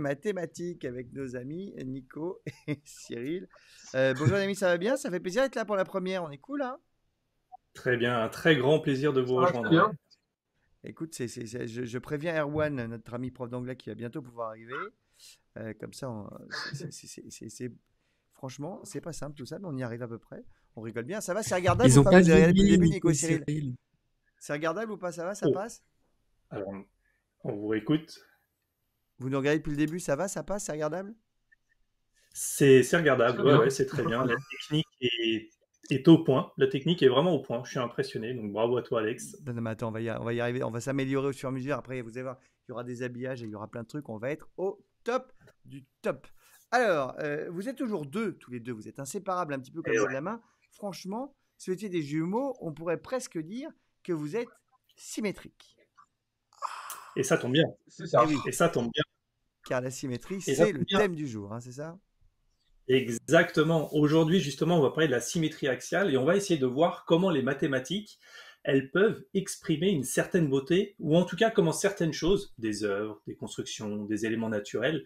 mathématiques avec nos amis Nico et Cyril. Bonjour les amis, ça va bien? Ça fait plaisir d'être là pour la première, on est cool hein? Très bien, un très grand plaisir de vous Ça va très rejoindre. bien. Ouais. Écoute, je préviens Erwan, notre ami prof d'anglais qui va bientôt pouvoir arriver. Comme ça, franchement, c'est pas simple tout ça, mais on y arrive à peu près. On rigole bien. Ça va, c'est regardable Ils ou ont pas? pas Vous de avez regardé depuis le Vivi, début, Nico Nico et et Cyril? Cyril. C'est regardable ou pas? Ça va, ça Oh, passe? alors, on vous écoute. Vous nous regardez depuis le début, ça va, ça passe, c'est regardable? C'est regardable, Très ouais, bien. ouais, c'est très Toujours bien. très La bien. technique est au point. La technique est vraiment au point. Je suis impressionné, donc bravo à toi, Alex. Non, non, mais attends, on va y arriver, on va s'améliorer au fur et à mesure. Après, vous allez voir, il y aura des habillages et il y aura plein de trucs. On va être au top du top. Alors, vous êtes toujours deux, tous les deux. Vous êtes inséparables, un petit peu comme Et l'eau ouais. de la main. Franchement, si vous étiez des jumeaux, on pourrait presque dire que vous êtes symétriques. Et ça tombe bien. C'est Eh ça. oui, Et ça tombe bien. car la symétrie, Et ça c'est tombe le bien. thème du jour, hein, c'est ça? Exactement. Aujourd'hui, justement, on va parler de la symétrie axiale et on va essayer de voir comment les mathématiques, elles peuvent exprimer une certaine beauté, ou en tout cas comment certaines choses, des œuvres, des constructions, des éléments naturels,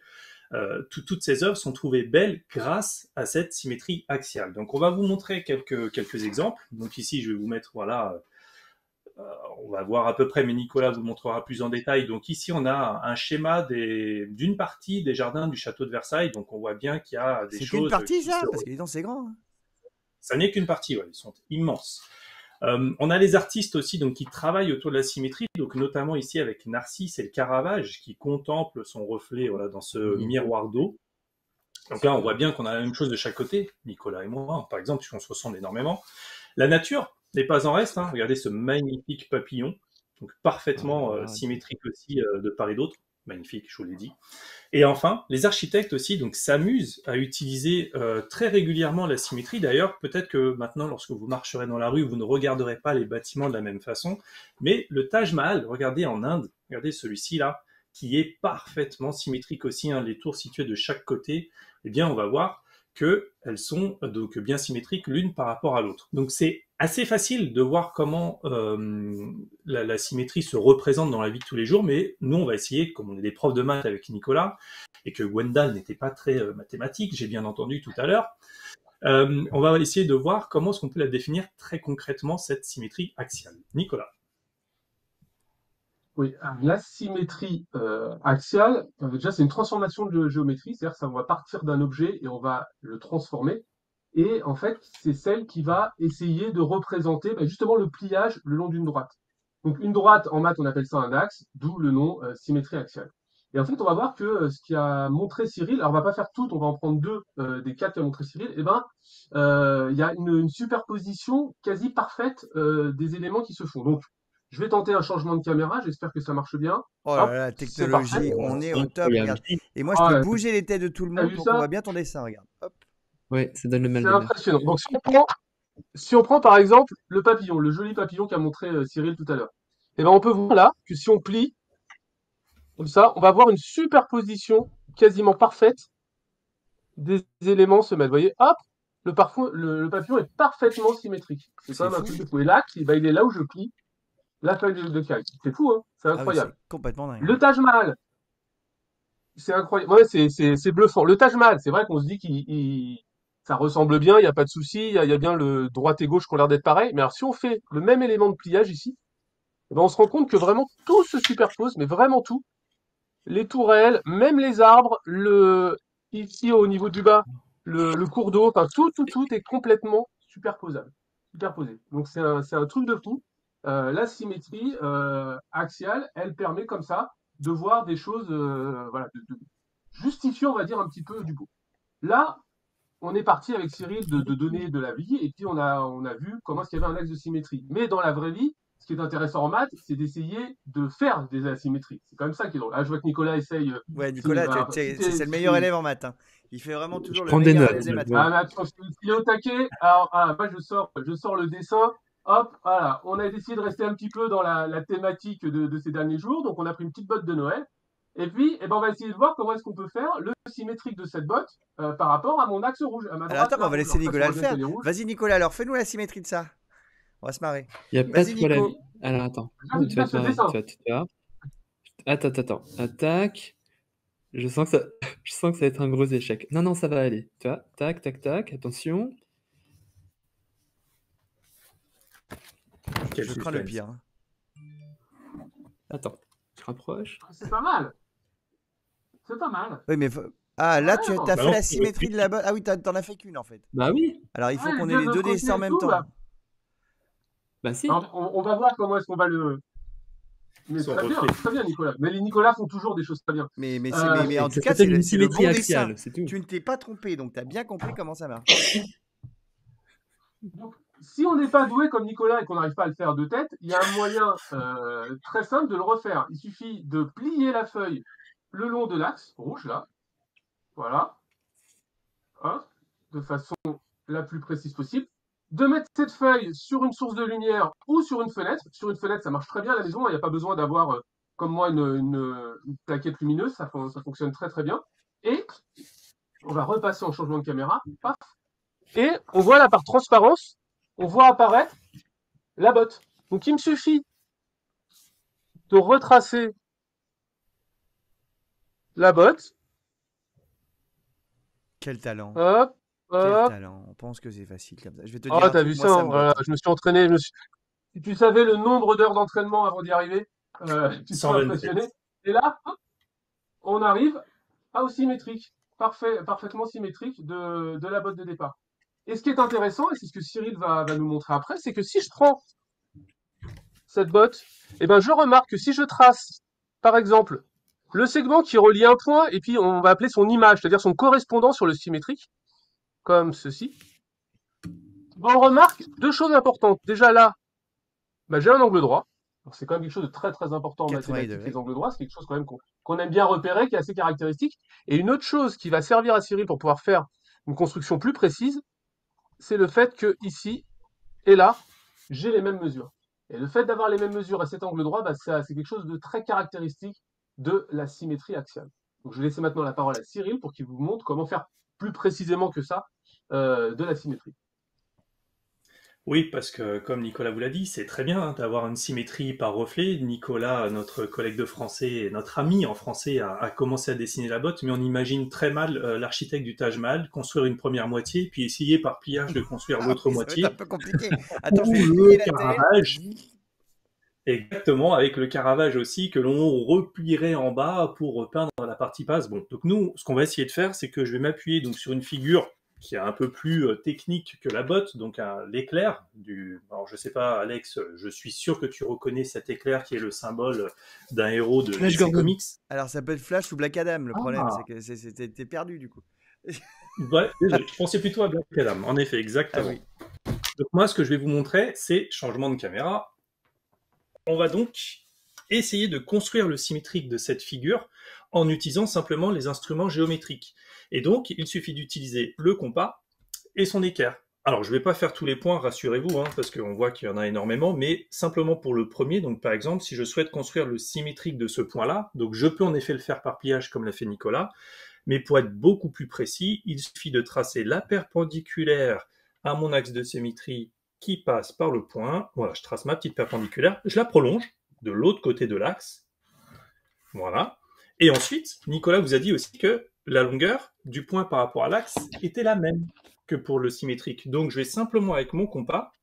toutes ces œuvres sont trouvées belles grâce à cette symétrie axiale. Donc on va vous montrer quelques exemples. Donc ici, je vais vous mettre, voilà, on va voir à peu près, mais Nicolas vous le montrera plus en détail. Donc ici, on a un schéma d'une partie des jardins du château de Versailles. Donc on voit bien qu'il y a des C'est qu'une choses partie, qui se... ça? Parce que, dis donc, c'est grand, hein. Ça n'est qu'une partie, ouais, ils sont immenses. On a les artistes aussi donc, qui travaillent autour de la symétrie, donc notamment ici avec Narcisse et le Caravage qui contemple son reflet voilà, dans ce miroir d'eau. Donc là, on voit bien qu'on a la même chose de chaque côté, Nicolas et moi, par exemple, puisqu'on se ressemble énormément. La nature n'est pas en reste. Hein. Regardez ce magnifique papillon, donc parfaitement symétrique aussi de part et d'autre. Magnifique, je vous l'ai dit. Et enfin, les architectes aussi donc s'amusent à utiliser très régulièrement la symétrie. D'ailleurs, peut-être que maintenant, lorsque vous marcherez dans la rue, vous ne regarderez pas les bâtiments de la même façon. Mais le Taj Mahal, regardez en Inde, regardez celui-ci là, qui est parfaitement symétrique aussi. Hein, les tours situées de chaque côté, eh bien, on va voir qu'elles sont donc bien symétriques l'une par rapport à l'autre. Donc c'est assez facile de voir comment la symétrie se représente dans la vie de tous les jours, mais nous on va essayer, comme on est des profs de maths avec Nicolas, et que Gwendal n'était pas très mathématique, j'ai bien entendu tout à l'heure, on va essayer de voir comment est-ce qu'on peut la définir très concrètement, cette symétrie axiale. Nicolas. Oui, la symétrie axiale, déjà c'est une transformation de géométrie, c'est-à-dire que ça on va partir d'un objet et on va le transformer. Et en fait, c'est celle qui va essayer de représenter justement le pliage le long d'une droite. Donc une droite, en maths, on appelle ça un axe, d'où le nom symétrie axiale. Et en fait, on va voir que ce qui a montré Cyril, alors on va pas faire toutes, on va en prendre deux des quatre qu'a montré Cyril, et il y a une superposition quasi parfaite des éléments qui se font. Donc, je vais tenter un changement de caméra, j'espère que ça marche bien. Oh là Hop, là, c'est parfait. technologie, on est au top, Incroyable. regarde. Et moi, je peux Ah, bouger les têtes de tout le t'as monde vu pour qu'on ça? voit bien ton dessin, regarde. Hop. Ouais, ça donne le mal C'est de mer. impressionnant. Donc, si on prend par exemple le papillon, le joli papillon qu'a montré Cyril tout à l'heure, et ben on peut voir là que si on plie comme ça, on va avoir une superposition quasiment parfaite des éléments se mettre. Vous voyez, hop, le papillon est parfaitement symétrique. C'est quand C'est même un fou. truc de fou. Et là, il est là où je plie la feuille de caille. C'est fou, hein? C'est Ah oui, incroyable. c'est complètement dingue. Le Taj Mahal, c'est incroyable. Ouais, c'est bluffant. Le Taj Mahal, c'est vrai qu'on se dit ça ressemble bien, il n'y a pas de souci, il y a bien le droite et gauche qui ont l'air d'être pareils. Mais alors, si on fait le même élément de pliage ici, eh ben, on se rend compte que vraiment tout se superpose, mais vraiment tout. Les tourelles, même les arbres, ici au niveau du bas, le cours d'eau, enfin tout est complètement superposable, superposé. Donc c'est un truc de fou. La symétrie axiale, elle permet comme ça de voir des choses, voilà, de justifier, on va dire, un petit peu du beau. Là, on est parti avec Cyril de donner de la vie, et puis on a vu comment est-ce qu'il y avait un axe de symétrie. Mais dans la vraie vie, ce qui est intéressant en maths, c'est d'essayer de faire des asymétries. C'est quand même ça qui est drôle. Ah, je vois que Nicolas essaye. Ouais, Nicolas, Alors, c'est le meilleur élève en maths, hein. Il fait vraiment Je toujours le prends des meilleur notes, élève des je maths. vois. mais attention, s'il est au taquet, alors moi je sors le dessin. Hop, voilà. On a essayé de rester un petit peu dans la thématique de ces derniers jours. Donc on a pris une petite botte de Noël. Et puis, on va essayer de voir comment est-ce qu'on peut faire le symétrique de cette botte par rapport à mon axe rouge, à ma Alors droite, attends, la on va rouge. laisser Alors ça, tu Nicolas vois le bien faire. qu'elle est rouge. Vas-y, Nicolas, alors fais-nous la symétrie de ça. On va se marrer. Il n'y a pas Vas-y, de problème. Nico. Alors attends, J'invite tu vas bien te ce marrer. dessin. Tu vas. Attends. Attaque. Je sens que ça, je sens que ça va être un gros échec. Non, non, ça va aller. Tu vois, tac, tac, tac, attention. Quel Je crains le suspense. pire. Hein. Attends, je rapproche. C'est pas mal. C'est pas mal. Oui, mais ah, là, Ouais, tu as non. fait Bah non, la symétrie de la botte. Ah oui, t'en as fait qu'une en fait. Bah oui, Alors, il faut Ouais, qu'on ait les deux les de deux l'autre côté dessins en et même tout, temps. bah. bah si. Alors, on va voir comment est-ce qu'on va le. Mais Son très bien, reflet. très bien, Nicolas. Mais les Nicolas font toujours des choses très bien. Mais en tout Ça cas, s'appelle une c'est le symétrie bon dessin. axiale, c'est tout. Tu ne t'es pas trompé, donc tu as bien compris comment ça marche. Donc, si on n'est pas doué comme Nicolas et qu'on n'arrive pas à le faire de tête, il y a un moyen très simple de le refaire. Il suffit de plier la feuille le long de l'axe rouge, là. Voilà. Hein, de façon la plus précise possible. De mettre cette feuille sur une source de lumière ou sur une fenêtre. Sur une fenêtre, ça marche très bien à la maison. Il n'y a pas besoin d'avoir, comme moi, une plaquette lumineuse. Ça fonctionne très très bien. Et on va repasser en changement de caméra. Paf. Et on voit là par transparence, on voit apparaître la botte. Donc il me suffit de retracer la botte. Quel talent. Hop, Quel hop. talent. On pense que c'est facile comme ça. Je vais te Oh, dire un t'as truc, vu moi ça, ça hein, me voilà, botte. je me suis entraîné. Si tu savais le nombre d'heures d'entraînement avant d'y arriver, tu serais 127. impressionné. Et là, hop, on arrive au symétrique, parfaitement symétrique de la botte de départ. Et ce qui est intéressant, et c'est ce que Cyril va nous montrer après, c'est que si je prends cette botte, eh ben, je remarque que si je trace, par exemple, le segment qui relie un point, et puis on va appeler son image, c'est-à-dire son correspondant sur le symétrique, comme ceci, ben, on remarque deux choses importantes. Déjà là, ben, j'ai un angle droit. C'est quand même quelque chose de très très important en 90 mathématiques, les degrés. angles droits. C'est quelque chose quand même qu'on aime bien repérer, qui est assez caractéristique. Et une autre chose qui va servir à Cyril pour pouvoir faire une construction plus précise, c'est le fait que ici et là, j'ai les mêmes mesures. Et le fait d'avoir les mêmes mesures à cet angle droit, bah, c'est quelque chose de très caractéristique de la symétrie axiale. Donc je vais laisser maintenant la parole à Cyril pour qu'il vous montre comment faire plus précisément que ça de la symétrie. Oui, parce que comme Nicolas vous l'a dit, c'est très bien hein, d'avoir une symétrie par reflet. Nicolas, notre collègue de français, notre ami en français, a commencé à dessiner la botte, mais on imagine très mal l'architecte du Taj Mahal construire une première moitié, puis essayer par pliage de construire Ah l'autre oui, ça va être un moitié, peu compliqué. Attends, je ou vais le plier la terre. Caravage. Exactement, avec le Caravage aussi, que l'on replierait en bas pour peindre la partie basse. Bon, donc nous, ce qu'on va essayer de faire, c'est que je vais m'appuyer donc sur une figure qui est un peu plus technique que la botte, donc l'éclair du... Alors je sais pas, Alex, je suis sûr que tu reconnais cet éclair qui est le symbole d'un héros de Flash DC Gordon. Comics. Alors ça peut être Flash ou Black Adam. Le problème, Ah. c'est que t'es perdu du coup. Ouais, désolé, je pensais plutôt à Black Adam, en effet, exactement. Ah oui. Donc moi, ce que je vais vous montrer, c'est changement de caméra. On va donc essayer de construire le symétrique de cette figure en utilisant simplement les instruments géométriques. Et donc, il suffit d'utiliser le compas et son équerre. Alors, je ne vais pas faire tous les points, rassurez-vous, hein, parce qu'on voit qu'il y en a énormément, mais simplement pour le premier, donc par exemple, si je souhaite construire le symétrique de ce point-là, donc je peux en effet le faire par pliage comme l'a fait Nicolas, mais pour être beaucoup plus précis, il suffit de tracer la perpendiculaire à mon axe de symétrie qui passe par le point. Voilà, je trace ma petite perpendiculaire, je la prolonge de l'autre côté de l'axe. Voilà. Et ensuite, Nicolas vous a dit aussi que la longueur du point par rapport à l'axe était la même que pour le symétrique. Donc, je vais simplement, avec mon compas,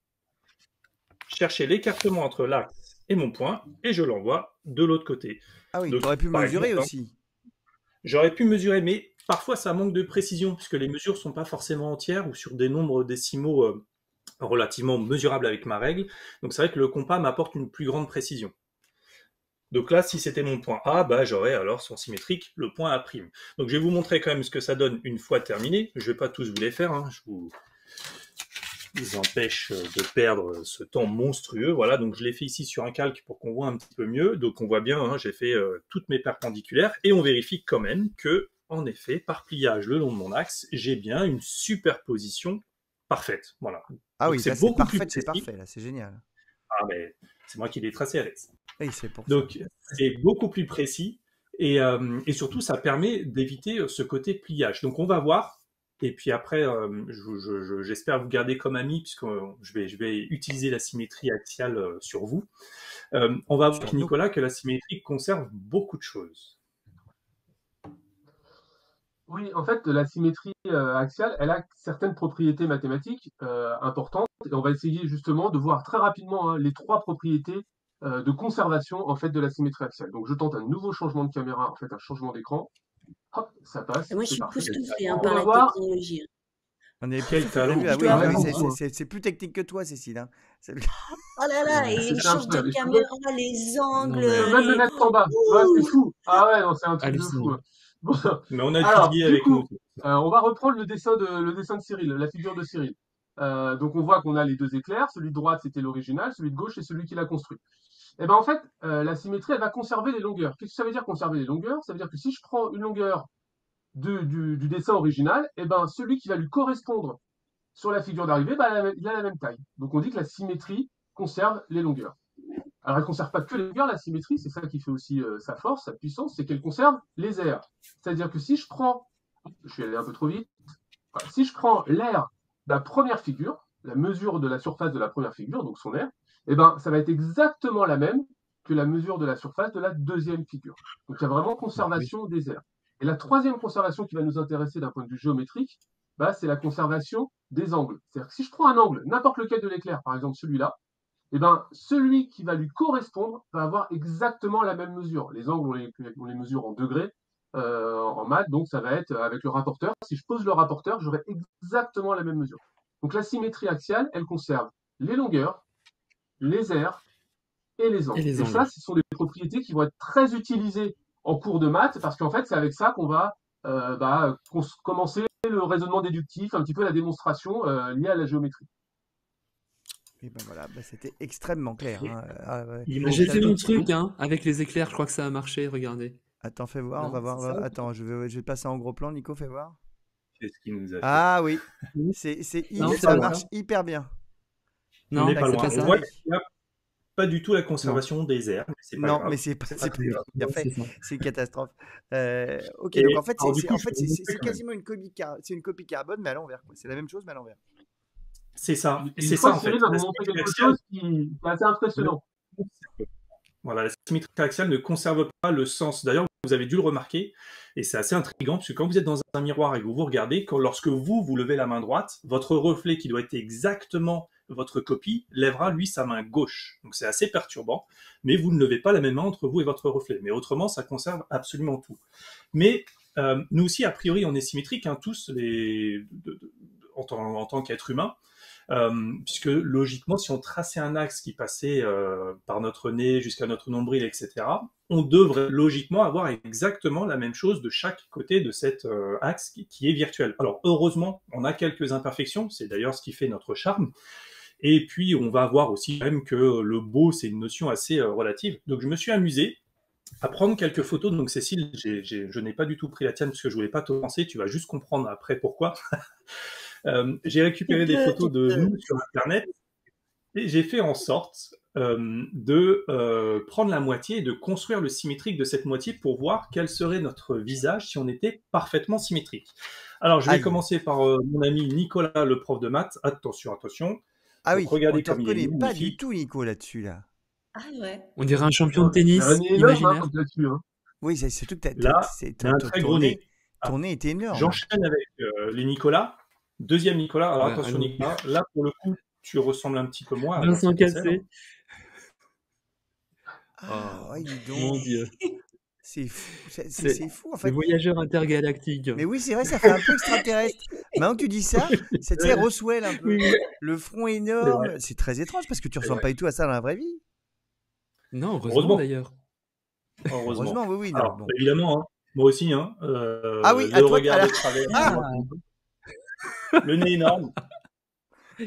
chercher l'écartement entre l'axe et mon point, et je l'envoie de l'autre côté. Ah oui, Donc, t'aurais pu par mesurer exemple, aussi. J'aurais pu mesurer, mais parfois ça manque de précision, puisque les mesures ne sont pas forcément entières ou sur des nombres décimaux relativement mesurables avec ma règle. Donc c'est vrai que le compas m'apporte une plus grande précision. Donc là, si c'était mon point A, bah, j'aurais alors son symétrique, le point A'. Donc je vais vous montrer quand même ce que ça donne une fois terminé. Je ne vais pas tous vous les faire, hein. Je vous empêche de perdre ce temps monstrueux. Voilà, donc je l'ai fait ici sur un calque pour qu'on voit un petit peu mieux. Donc on voit bien, hein, j'ai fait toutes mes perpendiculaires et on vérifie quand même que, en effet, par pliage le long de mon axe, j'ai bien une superposition parfaite. Voilà. Ah Donc oui, ça c'est c'est beaucoup plus parfait, c'est précis. parfait là, c'est génial. Ah mais c'est moi qui l'ai tracé, Alex. Oui, c'est pour ça. Donc c'est beaucoup plus précis et surtout ça permet d'éviter ce côté pliage. Donc on va voir. Et puis après, j'espère vous garder comme ami puisque je vais utiliser la symétrie axiale sur vous. On va voir avec Sur nous. Nicolas que la symétrie conserve beaucoup de choses. Oui, en fait, la symétrie axiale, elle a certaines propriétés mathématiques importantes. Et on va essayer justement de voir très rapidement hein, les trois propriétés de conservation en fait de la symétrie axiale. Donc, je tente un nouveau changement de caméra, en fait, un changement d'écran. Hop, ça Et passe, moi, je c'est suis parfait. époustouflée hein, On par va la voir. technologie. On est Quel plus t'as vu? talent. Ah Je oui, dois bah Ouais, oui, avouer. beaucoup, hein. c'est plus technique que toi, Cécile, hein. Oh là là, et il C'est change de incroyable. Et caméra, les Non, angles, je peux mais même le les... mettre en bas. Ouais, c'est Ouh. fou. Ah ouais, non, c'est un truc de fou. hallucinant. Hein. Bon, Mais on a alors, Didier du avec nous. coup, on va reprendre le dessin de Cyril, la figure de Cyril. Donc, on voit qu'on a les deux éclairs. Celui de droite, c'était l'original. Celui de gauche, c'est celui qui l'a construit. Et ben en fait, la symétrie, elle va conserver les longueurs. Qu'est-ce que ça veut dire conserver les longueurs? Ça veut dire que si je prends une longueur du dessin original, et ben celui qui va lui correspondre sur la figure d'arrivée, bah, il a la même taille. Donc on dit que la symétrie conserve les longueurs. Alors elle ne conserve pas que les longueurs, la symétrie, c'est ça qui fait aussi sa force, sa puissance, c'est qu'elle conserve les aires. C'est-à-dire que si je prends, je suis allé un peu trop vite, voilà, si je prends l'aire de la première figure, la mesure de la surface de la première figure, donc son aire, eh ben, ça va être exactement la même que la mesure de la surface de la deuxième figure. Donc il y a vraiment Bah oui. conservation des aires. Et la troisième conservation qui va nous intéresser d'un point de vue géométrique, bah, c'est la conservation des angles. C'est-à-dire que si je prends un angle, n'importe lequel de l'éclair, par exemple celui-là, eh ben, celui qui va lui correspondre va avoir exactement la même mesure. Les angles, on les mesure en degrés en maths, donc ça va être avec le rapporteur. Si je pose le rapporteur, j'aurai exactement la même mesure. Donc la symétrie axiale, elle conserve les longueurs, les aires et les Et angles. les Et ça, angles. ce sont des propriétés qui vont être très utilisées en cours de maths, parce qu'en fait, c'est avec ça qu'on va commencer le raisonnement déductif, un petit peu la démonstration liée à la géométrie. Et ben voilà, bah, c'était extrêmement clair, hein. Ah, ouais. Il Bah, manque j'ai fait mon un truc, hein, avec les éclairs, je crois que ça a marché, regardez. Attends, fais voir, on va Non, voir. c'est ça ou pas? Attends, je vais passer en gros plan, Nico, fais voir. C'est ce qu'il nous a fait. Ah oui, Oui. Non, c'est ça pas marche ça. hyper bien. On Non, n'est pas Tac, c'est loin. pas tac, On ça. voit tac. qu'il n'y a pas du tout la conservation des airs, mais c'est pas Non, grave. mais c'est pas, C'est c'est pas pas très grave. bien Non, fait. c'est ça. C'est une catastrophe. Ok, donc Et en fait, alors du coup, en je fait, vais vous montrer c'est quand même. quasiment une copie, c'est une copie carbone, mais à l'envers, quoi. C'est la même chose, mais à l'envers. C'est ça. Et je C'est crois ça que en fait. Cyril va La vous montrer symétrie quelque axiale chose qui est assez impressionnant. Voilà, la symétrie axiale ne conserve pas le sens. D'ailleurs, vous avez dû le remarquer, et c'est assez intriguant, parce que quand vous êtes dans un miroir et que vous vous regardez, lorsque vous levez la main droite, votre reflet, qui doit être exactement votre copie, lèvera, lui, sa main gauche. Donc c'est assez perturbant, mais vous ne levez pas la même main entre vous et votre reflet. Mais autrement, ça conserve absolument tout. Mais nous aussi, a priori, on est symétriques, hein, tous, en tant qu'être humain. Puisque logiquement, si on traçait un axe qui passait par notre nez jusqu'à notre nombril, etc., on devrait logiquement avoir exactement la même chose de chaque côté de cet axe qui est virtuel. Alors heureusement, on a quelques imperfections, c'est d'ailleurs ce qui fait notre charme. Et puis on va voir aussi quand même que le beau, c'est une notion assez relative. Donc je me suis amusé à prendre quelques photos. Donc Cécile, je n'ai pas du tout pris la tienne parce que je voulais pas te penser, tu vas juste comprendre après pourquoi. J'ai récupéré des photos de nous sur Internet et j'ai fait en sorte de prendre la moitié et de construire le symétrique de cette moitié pour voir quel serait notre visage si on était parfaitement symétrique. Alors, je vais Aïe. commencer par mon ami Nicolas, le prof de maths. Attention, attention. Ah Donc, oui, on regardez te comme il est reconnaît pas du magnifique. tout, Nico, là-dessus, là. Ah ouais. On dirait un champion de Il y a un tennis nez énorme hein, imaginaire. comme là-dessus. Hein. Oui, c'est surtout que Là, il y a un très gros nez. ton nez était énorme. J'enchaîne avec les Nicolas. Deuxième Nicolas. Alors, Ouais, attention, allô. Nicolas. Là, pour le coup, tu ressembles un petit peu moins à Vincent Vincent Cassel. Cassel. Ah, ouais, dis Mon donc. Dieu. C'est fou, C'est c'est fou, en le fait. voyageur intergalactique. Mais oui, c'est vrai, ça fait un peu extraterrestre. Maintenant que tu dis ça, c'est tu sais, Roswell un peu. Oui, oui. Le front C'est énorme. vrai. C'est très étrange parce que tu C'est ressembles vrai. pas du tout à ça dans la vraie vie. Non, heureusement Heureusement. d'ailleurs. Heureusement. Heureusement, oui, oui. Non, Alors, bon. évidemment, hein, moi aussi, hein, Ah oui, à le toi, regard à la- de travers, Ah, le nez énorme.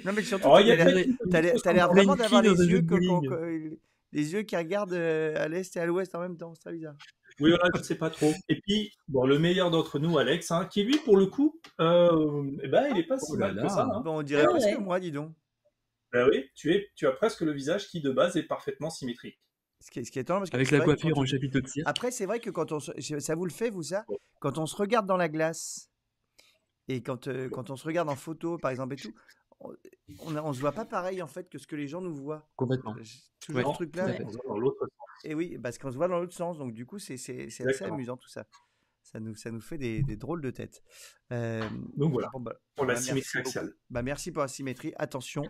Non, mais surtout, Alors, il y a t'as quelques t'as l'air choses t'as l'air on vraiment une d'avoir fille dans les un jeu yeux, de bowling. les yeux qui regardent à l'est et à l'ouest en même temps. C'est très bizarre. Oui, voilà, je ne sais pas trop. Et puis, bon, le meilleur d'entre nous, Alex, hein, qui lui, pour le coup, eh ben, il n'est pas si Oh là mal que là. ça. Hein. Bon, on dirait Ah presque ouais. moi, dis donc. Ben oui, tu as presque le visage qui, de base, est parfaitement symétrique. Ce qui est étonnant parce que Avec c'est la vrai que coiffure quand en chapiteau de cire. Après, c'est vrai que ça vous le fait, vous, ça? Quand on se regarde dans la glace et quand on se regarde en photo, par exemple, et tout, on se voit pas pareil, en fait, que ce que les gens nous voient. Complètement. J'ai toujours Ouais, ce Non, truc-là. tout à fait. on se voit dans l'autre sens. Et oui, parce qu'on se voit dans l'autre sens. Donc, du coup, c'est assez Exactement. amusant, tout ça. Ça nous fait des drôles de têtes. Donc voilà, Bon, bah, pour la merci symétrie beaucoup. axiale. Bah, merci pour la symétrie. Attention,